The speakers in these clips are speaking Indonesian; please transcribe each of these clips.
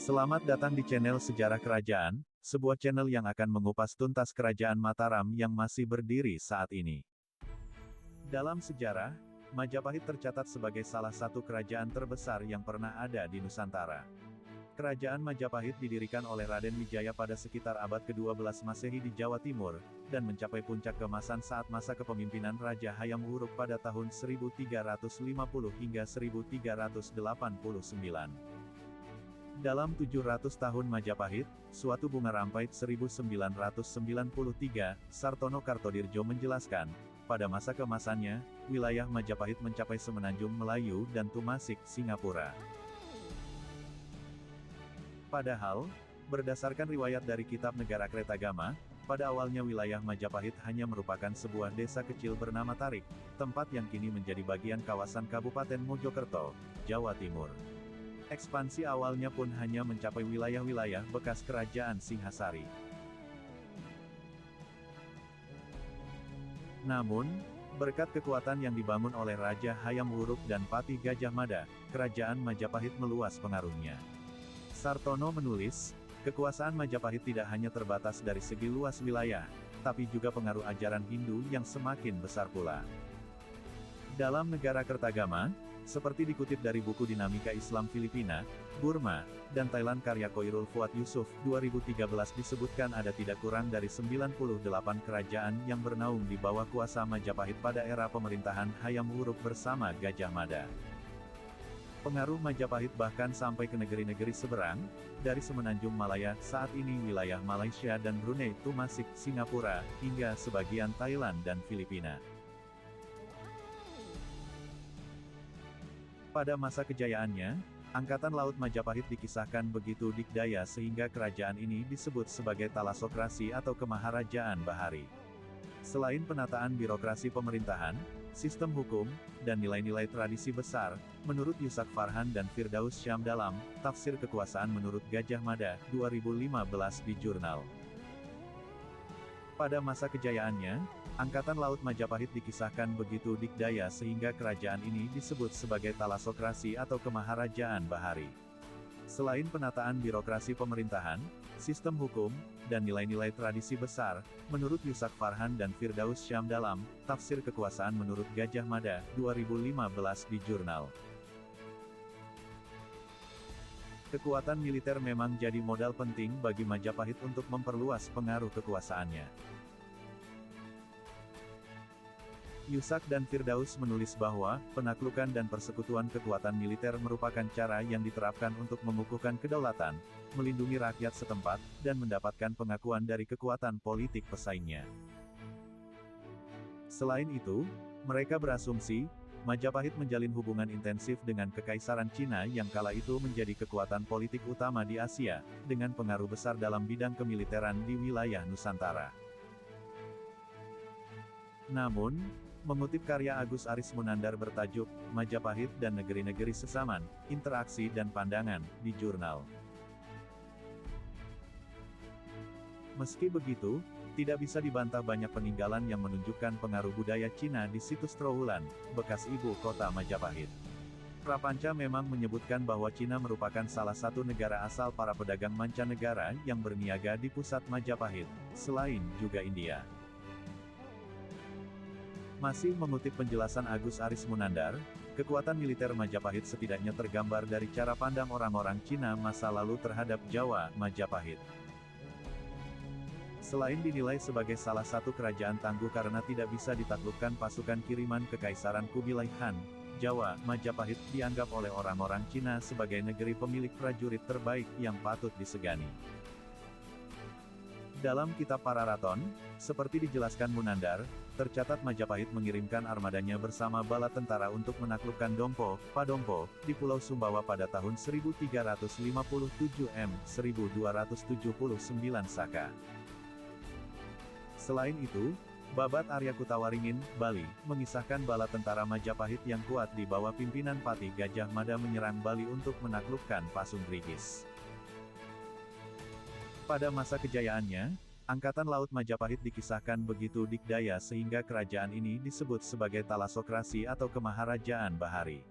Selamat datang di channel Sejarah Kerajaan, sebuah channel yang akan mengupas tuntas kerajaan Mataram yang masih berdiri saat ini. Dalam sejarah, Majapahit tercatat sebagai salah satu kerajaan terbesar yang pernah ada di Nusantara. Kerajaan Majapahit didirikan oleh Raden Wijaya pada sekitar abad ke-12 Masehi di Jawa Timur, dan mencapai puncak keemasan saat masa kepemimpinan Raja Hayam Wuruk pada tahun 1350 hingga 1389. Dalam 700 tahun Majapahit, suatu bunga rampait 1993, Sartono Kartodirjo menjelaskan, pada masa keemasannya, wilayah Majapahit mencapai semenanjung Melayu dan Tumasik, Singapura. Padahal, berdasarkan riwayat dari Kitab Negara Kretagama, pada awalnya wilayah Majapahit hanya merupakan sebuah desa kecil bernama Tarik, tempat yang kini menjadi bagian kawasan Kabupaten Mojokerto, Jawa Timur. Ekspansi awalnya pun hanya mencapai wilayah-wilayah bekas Kerajaan Singhasari. Namun, berkat kekuatan yang dibangun oleh Raja Hayam Wuruk dan Patih Gajah Mada, Kerajaan Majapahit meluas pengaruhnya. Sartono menulis, kekuasaan Majapahit tidak hanya terbatas dari segi luas wilayah, tapi juga pengaruh ajaran Hindu yang semakin besar pula. Dalam Negara Kertagama, seperti dikutip dari buku Dinamika Islam Filipina, Burma, dan Thailand karya Koirul Fuad Yusuf, 2013 disebutkan ada tidak kurang dari 98 kerajaan yang bernaung di bawah kuasa Majapahit pada era pemerintahan Hayam Wuruk bersama Gajah Mada. Pengaruh Majapahit bahkan sampai ke negeri-negeri seberang, dari semenanjung Malaya, saat ini wilayah Malaysia dan Brunei, Tumasik, Singapura, hingga sebagian Thailand dan Filipina. Pada masa kejayaannya, Angkatan Laut Majapahit dikisahkan begitu dikdaya sehingga kerajaan ini disebut sebagai talasokrasi atau kemaharajaan bahari. Selain penataan birokrasi pemerintahan, sistem hukum, dan nilai-nilai tradisi besar, menurut Yusak Farhan dan Firdaus Syam dalam Tafsir Kekuasaan menurut Gajah Mada, 2015 di Jurnal. Pada masa kejayaannya, Angkatan Laut Majapahit dikisahkan begitu dikdaya sehingga kerajaan ini disebut sebagai talasokrasi atau kemaharajaan bahari. Selain penataan birokrasi pemerintahan, sistem hukum, dan nilai-nilai tradisi besar, menurut Yusak Farhan dan Firdaus Syam dalam Tafsir Kekuasaan menurut Gajah Mada, 2015 di Jurnal. Kekuatan militer memang jadi modal penting bagi Majapahit untuk memperluas pengaruh kekuasaannya. Yusak dan Firdaus menulis bahwa, penaklukan dan persekutuan kekuatan militer merupakan cara yang diterapkan untuk mengukuhkan kedaulatan, melindungi rakyat setempat, dan mendapatkan pengakuan dari kekuatan politik pesaingnya. Selain itu, mereka berasumsi, Majapahit menjalin hubungan intensif dengan Kekaisaran Cina yang kala itu menjadi kekuatan politik utama di Asia, dengan pengaruh besar dalam bidang kemiliteran di wilayah Nusantara. Namun, mengutip karya Agus Aris Munandar bertajuk, Majapahit dan Negeri-Negeri Sesaman, Interaksi dan Pandangan, di Jurnal. Meski begitu, tidak bisa dibantah banyak peninggalan yang menunjukkan pengaruh budaya Cina di situs Trowulan, bekas ibu kota Majapahit. Prapanca memang menyebutkan bahwa Cina merupakan salah satu negara asal para pedagang mancanegara yang berniaga di pusat Majapahit, selain juga India. Masih mengutip penjelasan Agus Aris Munandar, kekuatan militer Majapahit setidaknya tergambar dari cara pandang orang-orang Cina masa lalu terhadap Jawa, Majapahit. Selain dinilai sebagai salah satu kerajaan tangguh karena tidak bisa ditaklukkan pasukan kiriman Kekaisaran Kubilai Han, Jawa, Majapahit dianggap oleh orang-orang Cina sebagai negeri pemilik prajurit terbaik yang patut disegani. Dalam kitab Pararaton, seperti dijelaskan Munandar, tercatat Majapahit mengirimkan armadanya bersama bala tentara untuk menaklukkan Dompo, Padompo, di Pulau Sumbawa pada tahun 1357 m. 1279 Saka. Selain itu, Babat Arya Kutawaringin, Bali, mengisahkan bala tentara Majapahit yang kuat di bawah pimpinan Patih Gajah Mada menyerang Bali untuk menaklukkan Pasungrigis. Pada masa kejayaannya, Angkatan Laut Majapahit dikisahkan begitu dikdaya sehingga kerajaan ini disebut sebagai talasokrasi atau kemaharajaan bahari.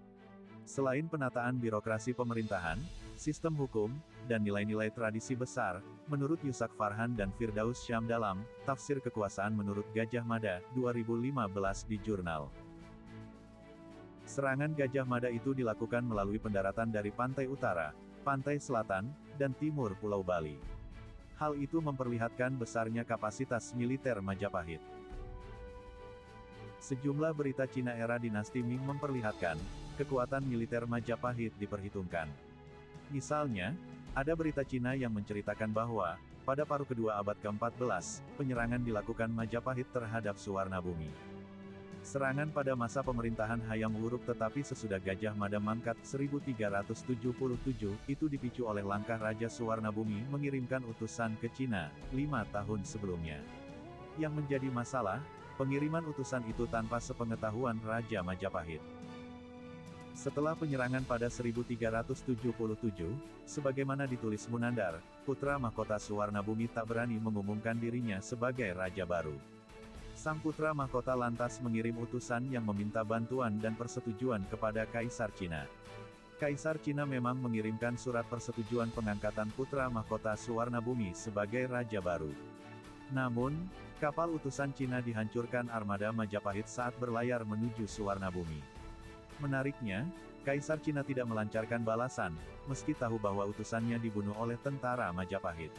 Selain penataan birokrasi pemerintahan, Sistem hukum, dan nilai-nilai tradisi besar, menurut Yusak Farhan dan Firdaus Syam dalam Tafsir Kekuasaan Menurut Gajah Mada, 2015 di Jurnal. Serangan Gajah Mada itu dilakukan melalui pendaratan dari pantai utara, pantai selatan, dan timur Pulau Bali. Hal itu memperlihatkan besarnya kapasitas militer Majapahit. Sejumlah berita Cina era dinasti Ming memperlihatkan, kekuatan militer Majapahit diperhitungkan. Misalnya, ada berita Cina yang menceritakan bahwa, pada paruh kedua abad ke-14, penyerangan dilakukan Majapahit terhadap Suwarnabumi. Serangan pada masa pemerintahan Hayam Wuruk tetapi sesudah Gajah Mada mangkat 1377, itu dipicu oleh langkah Raja Suwarnabumi mengirimkan utusan ke Cina, 5 tahun sebelumnya. Yang menjadi masalah, pengiriman utusan itu tanpa sepengetahuan Raja Majapahit. Setelah penyerangan pada 1377, sebagaimana ditulis Munandar, putra mahkota Suwarnabumi tak berani mengumumkan dirinya sebagai raja baru. Sang putra mahkota lantas mengirim utusan yang meminta bantuan dan persetujuan kepada Kaisar Cina. Kaisar Cina memang mengirimkan surat persetujuan pengangkatan putra mahkota Suwarnabumi sebagai raja baru. Namun, kapal utusan Cina dihancurkan armada Majapahit saat berlayar menuju Suwarnabumi. Menariknya, Kaisar Cina tidak melancarkan balasan, meski tahu bahwa utusannya dibunuh oleh tentara Majapahit.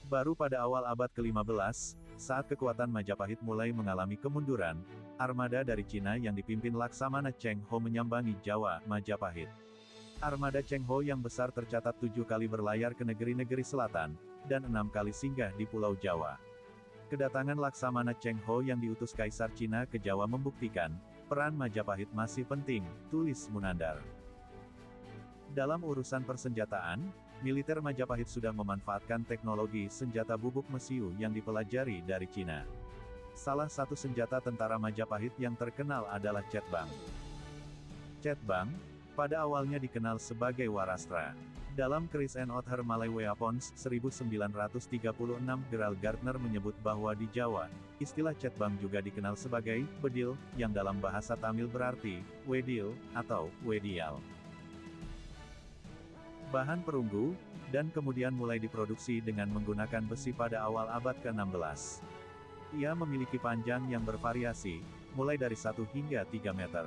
Baru pada awal abad ke-15, saat kekuatan Majapahit mulai mengalami kemunduran, armada dari Cina yang dipimpin Laksamana Cheng Ho menyambangi Jawa, Majapahit. Armada Cheng Ho yang besar tercatat 7 kali berlayar ke negeri-negeri selatan, dan 6 kali singgah di Pulau Jawa. Kedatangan Laksamana Cheng Ho yang diutus Kaisar Cina ke Jawa membuktikan, peran Majapahit masih penting, tulis Munandar. Dalam urusan persenjataan, militer Majapahit sudah memanfaatkan teknologi senjata bubuk mesiu yang dipelajari dari Cina. Salah satu senjata tentara Majapahit yang terkenal adalah cetbang. Cetbang, pada awalnya dikenal sebagai warastra. Dalam Chris and Other Malay Weapons 1936, Gerald Gardner menyebut bahwa di Jawa, istilah cetbang juga dikenal sebagai bedil, yang dalam bahasa Tamil berarti wedil atau wedial. Bahan perunggu, dan kemudian mulai diproduksi dengan menggunakan besi pada awal abad ke-16. Ia memiliki panjang yang bervariasi, mulai dari 1 hingga 3 meter.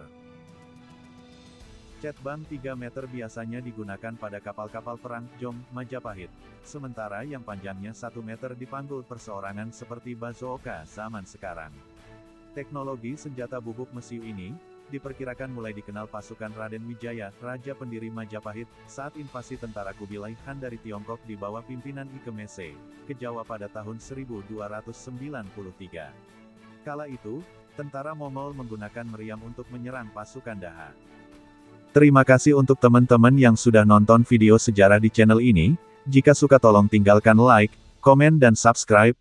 Cetbang 3 meter biasanya digunakan pada kapal-kapal perang Jong Majapahit, sementara yang panjangnya 1 meter dipanggul perseorangan seperti bazooka zaman sekarang. Teknologi senjata bubuk mesiu ini, diperkirakan mulai dikenal pasukan Raden Wijaya, raja pendiri Majapahit, saat invasi tentara Kubilai Khan dari Tiongkok di bawah pimpinan Ike Mese, ke Jawa pada tahun 1293. Kala itu, tentara Mongol menggunakan meriam untuk menyerang pasukan Daha. Terima kasih untuk teman-teman yang sudah nonton video sejarah di channel ini. Jika suka tolong tinggalkan like, komen dan subscribe.